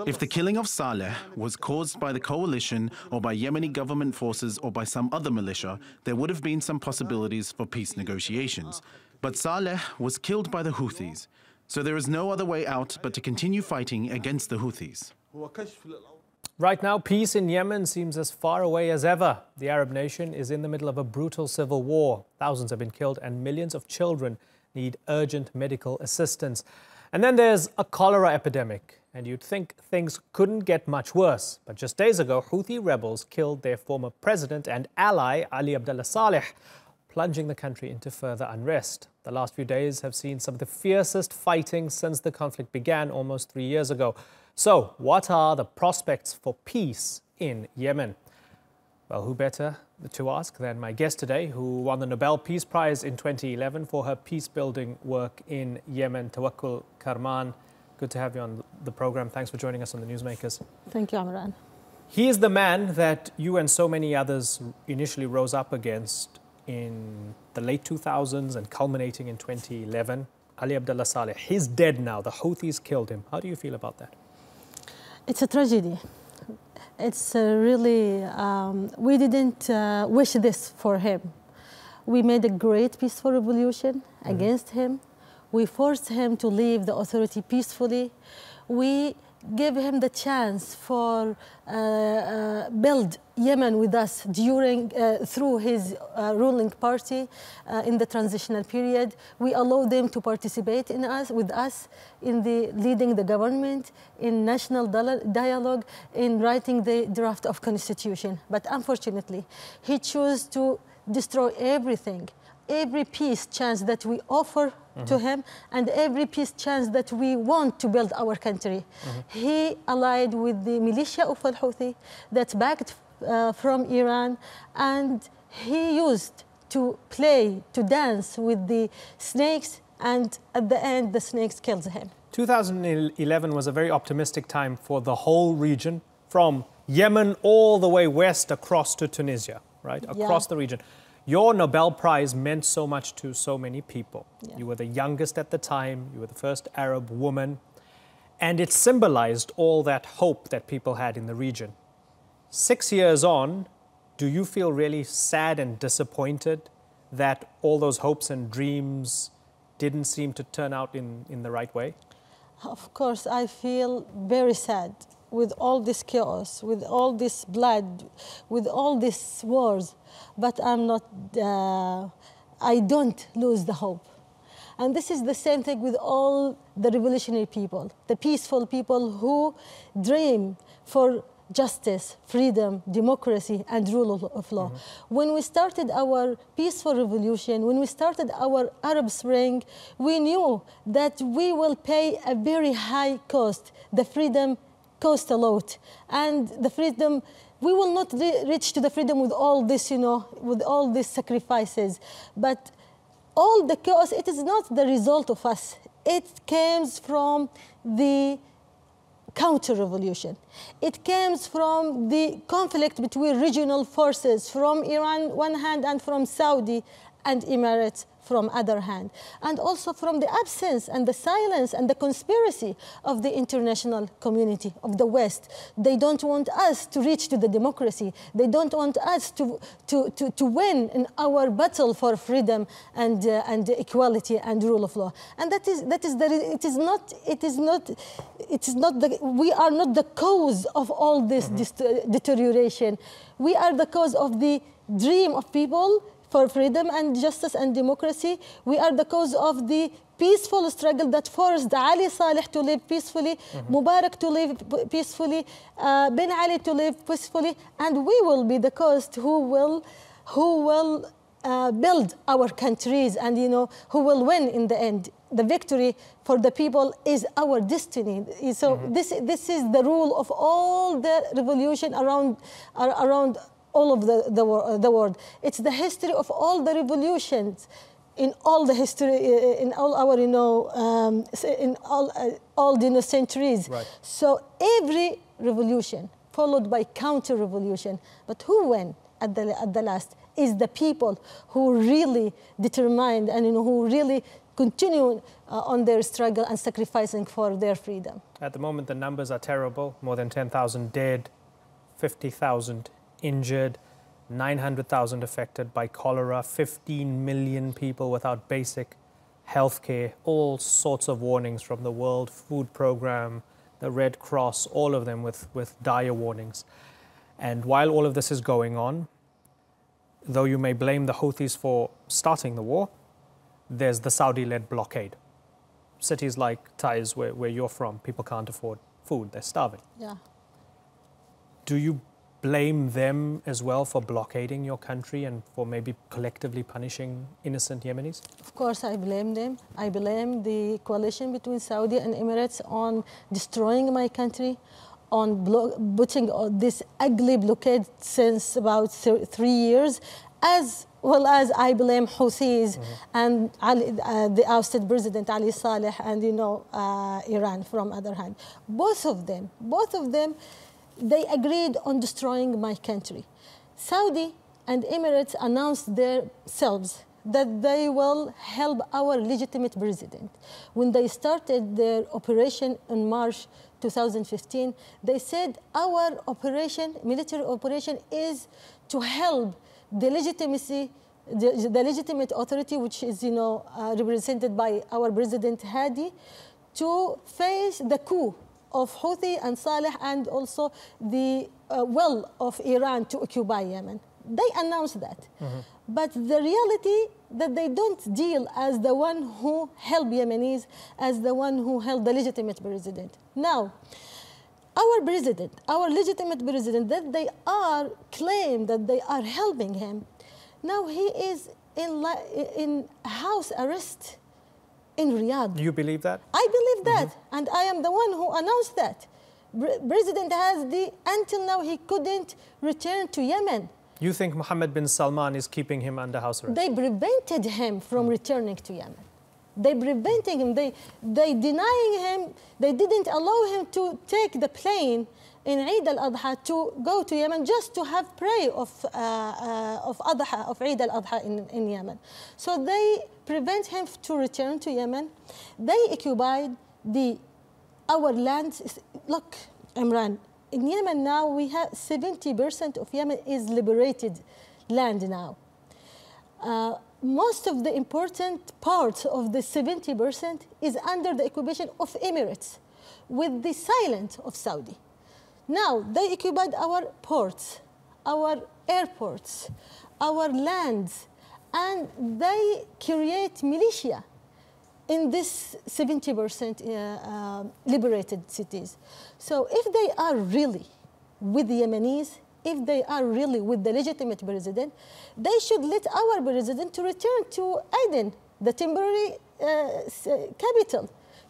If the killing of Saleh was caused by the coalition or by Yemeni government forces or by some other militia, there would have been some possibilities for peace negotiations. But Saleh was killed by the Houthis. So there is no other way out but to continue fighting against the Houthis. Right now, peace in Yemen seems as far away as ever. The Arab nation is in the middle of a brutal civil war. Thousands have been killed and millions of children need urgent medical assistance. And then there's a cholera epidemic. And you'd think things couldn't get much worse. But just days ago, Houthi rebels killed their former president and ally, Abdullah Saleh, plunging the country into further unrest. The last few days have seen some of the fiercest fighting since the conflict began almost 3 years ago. So, what are the prospects for peace in Yemen? Well, who better to ask than my guest today, who won the Nobel Peace Prize in 2011 for her peace-building work in Yemen, Tawakkul Karman. Good to have you on the program. Thanks for joining us on the Newsmakers. Thank you, Amran. He is the man that you and so many others initially rose up against in the late 2000s and culminating in 2011. Abdullah Saleh, he's dead now. The Houthis killed him. How do you feel about that? It's a tragedy. It's really, we didn't wish this for him. We made a great peaceful revolution against him. We forced him to leave the authority peacefully. We gave him the chance for build Yemen with us during through his ruling party in the transitional period. We allowed them to participate with us in the leading the government, in national dialogue, in writing the draft of constitution. But unfortunately, he chose to destroy everything. Every peace chance that we offer to him and every peace chance that we want to build our country. He allied with the militia of al-Houthi that's backed from Iran, and he used to play, to dance with the snakes, and at the end the snakes killed him. 2011 was a very optimistic time for the whole region, from Yemen all the way west across to Tunisia, right? Across the region. Your Nobel Prize meant so much to so many people. Yeah. You were the youngest at the time, you were the first Arab woman, and it symbolized all that hope that people had in the region. 6 years on, do you feel really sad and disappointed that all those hopes and dreams didn't seem to turn out in the right way? Of course, I feel very sad with all this chaos, with all this blood, with all these wars. But I'm not, I don't lose the hope. And this is the same thing with all the revolutionary people, the peaceful people who dream for justice, freedom, democracy, and rule of law. When we started our peaceful revolution, when we started our Arab Spring, we knew that we will pay a very high cost. The freedom cost a lot. And the freedom, we will not reach to the freedom with all this, you know, with all these sacrifices. But all the chaos, it is not the result of us. It comes from the counter-revolution. It comes from the conflict between regional forces, from Iran one hand and from Saudi and Emirates from other hand, and also from the absence and the silence and the conspiracy of the international community of the West. They don't want us to reach to the democracy. They don't want us to win in our battle for freedom and equality and rule of law. And we are not the cause of all this deterioration. We are the cause of the dream of people for freedom and justice and democracy. We are the cause of the peaceful struggle that forced Ali Saleh to live peacefully, Mubarak to live peacefully, Ben Ali to live peacefully, and we will be the cause who will build our countries, and who will win in the end. The victory for the people is our destiny. So this is the rule of all the revolution around all of the world. It's the history of all the revolutions in all the history, in all our, in all the centuries. Right. So every revolution followed by counter-revolution. But who won at the last? is the people who really determined and who really continue on their struggle and sacrificing for their freedom. At the moment, the numbers are terrible. More than 10,000 dead, 50,000 injured, 900,000 affected by cholera, 15 million people without basic health care, all sorts of warnings from the World Food Programme, the Red Cross, all of them with dire warnings. And while all of this is going on, though you may blame the Houthis for starting the war, there's the Saudi-led blockade. Cities like Taiz, where you're from, people can't afford food, they're starving. Yeah. Do you blame them as well for blockading your country and for maybe collectively punishing innocent Yemenis? Of course, I blame them. I blame the coalition between Saudi and Emirates on destroying my country, on putting this ugly blockade since about 3 years, as well as I blame Houthis and the ousted President Ali Saleh and Iran from other hand. Both of them, they agreed on destroying my country. Saudi and Emirates announced themselves that they will help our legitimate president. When they started their operation in March 2015, they said our operation, military operation, is to help the legitimacy, the legitimate authority, which is represented by our President Hadi, to face the coup of Houthi and Saleh and also the will of Iran to occupy Yemen. They announced that. But the reality that they don't deal as the one who help Yemenis, as the one who held the legitimate president. Now, our president, our legitimate president, that they are claim that they are helping him, now he is in house arrest in Riyadh. Do you believe that? I believe that, and I am the one who announced that. President until now he couldn't return to Yemen. You think Mohammed bin Salman is keeping him under house arrest? They prevented him from returning to Yemen. They preventing him, they denying him, they didn't allow him to take the plane in Eid al-Adha to go to Yemen just to have prayer of Adha, of Eid al-Adha in Yemen. So they prevent him to return to Yemen. They occupied our land. Look, Imran, in Yemen now we have 70% of Yemen is liberated land now. Most of the important part of the 70% is under the occupation of Emirates with the silence of Saudi. Now, they occupied our ports, our airports, our lands, and they create militia in this 70% liberated cities. So if they are really with the Yemenis, if they are really with the legitimate president, they should let our president to return to Aden, the temporary capital,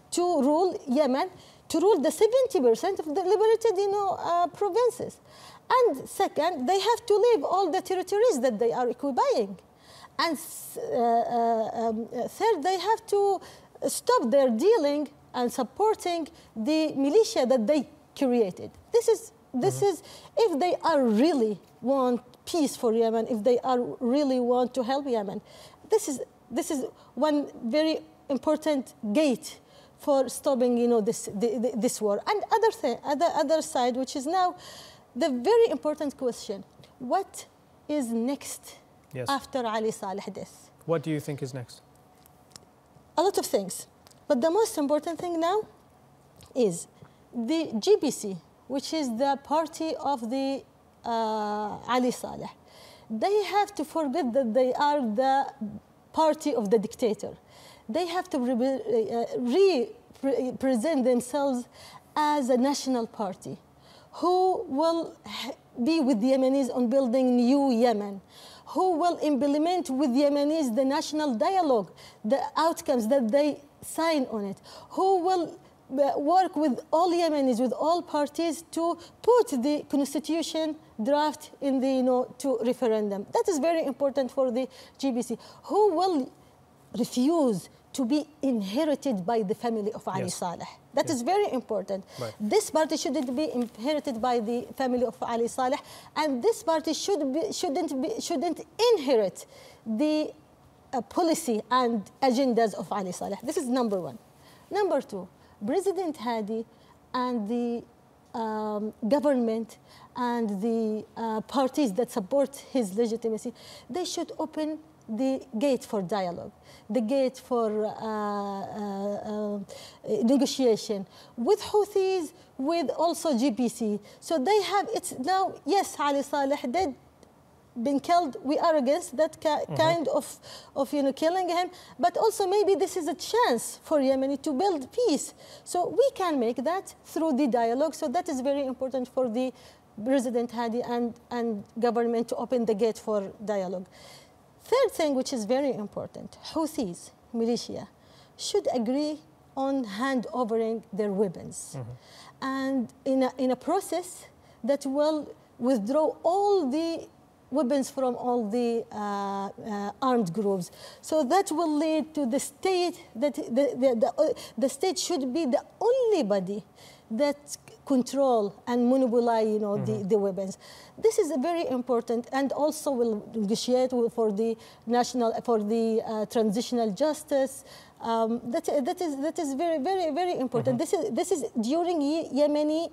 to rule Yemen, to rule the 70% of the liberated provinces. And second, they have to leave all the territories that they are occupying. And third, they have to stop their dealing and supporting the militia that they created. This is if they are really want peace for Yemen, if they are really want to help Yemen. This is one very important gate for stopping this war. And other side, which is now the very important question: what is next after Ali Saleh death? What do you think is next? A lot of things, but the most important thing now is the GBC, which is the party of the Ali Saleh. They have to forget that they are the party of the dictator. They have to represent themselves as a national party who will be with the Yemenis on building new Yemen, who will implement with Yemenis the national dialogue, the outcomes that they sign on it, who will work with all Yemenis, with all parties to put the constitution draft in the to referendum. That is very important for the GBC. Who will refuse to be inherited by the family of Ali Saleh. That is very important. Right. This party shouldn't be inherited by the family of Ali Saleh, and this party shouldn't inherit the policy and agendas of Ali Saleh. This is number one. Number two, President Hadi and the government and the parties that support his legitimacy, they should open the gate for dialogue, the gate for negotiation with Houthis, with also GPC. So they have, it's now, yes, Ali Saleh did been killed. We are against that kind of killing him. But also maybe this is a chance for Yemen to build peace. So we can make that through the dialogue. So that is very important for the President Hadi and government to open the gate for dialogue. Third thing, which is very important, Houthis, militia, should agree on hand-overing their weapons. And in a process that will withdraw all the weapons from all the armed groups. So that will lead to the state, that the state should be the only body that control and monopolize, the weapons. This is very important, and also will negotiate for the transitional justice. That is very, very, very important. This is during Yemeni.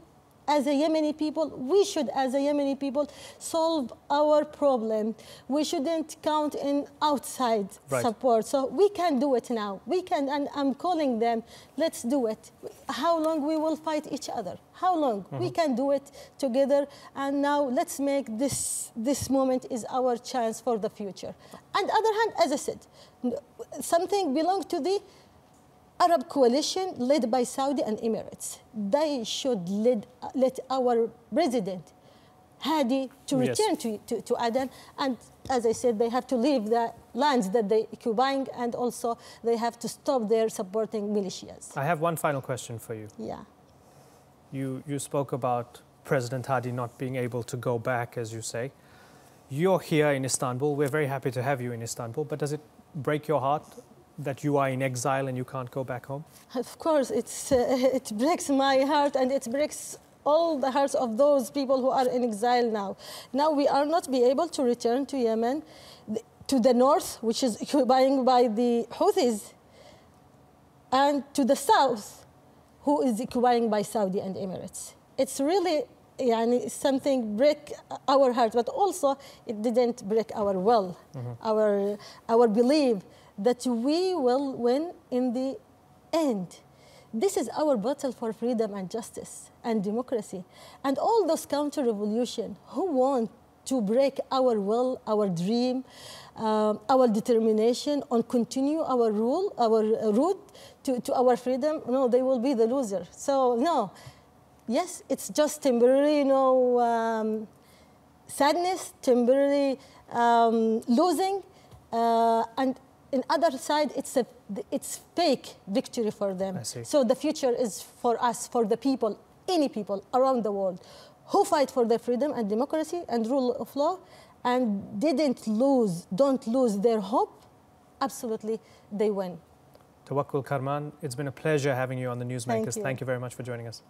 As a Yemeni people, we should, as a Yemeni people, solve our problem. We shouldn't count in outside support. So we can do it now. We can, and I'm calling them, let's do it. How long we will fight each other? How long? We can do it together. And now let's make this moment is our chance for the future. On the other hand, as I said, something belongs to the Arab coalition led by Saudi and Emirates. They should let our president Hadi to return to Aden, and as I said, they have to leave the lands that they occupying, and also they have to stop their supporting militias. I have one final question for you. Yeah. You spoke about President Hadi not being able to go back, as you say. You're here in Istanbul. We're very happy to have you in Istanbul, but does it break your heart that you are in exile and you can't go back home? Of course, it breaks my heart, and it breaks all the hearts of those people who are in exile now. Now we are not be able to return to Yemen, to the north, which is occupied by the Houthis, and to the south, who is occupied by Saudi and Emirates. It's really something break our heart, but also it didn't break our will, our belief that we will win in the end. This is our battle for freedom and justice and democracy. And all those counter-revolution who want to break our will, our dream, our determination on continue our rule, our route to our freedom, no, they will be the loser. So no, yes, it's just temporary, sadness, temporary losing, and in other side, it's fake victory for them. I see. So the future is for us, for the people, any people around the world who fight for their freedom and democracy and rule of law and don't lose their hope. Absolutely, they win. Tawakkul Karman, it's been a pleasure having you on the Newsmakers. Thank you very much for joining us.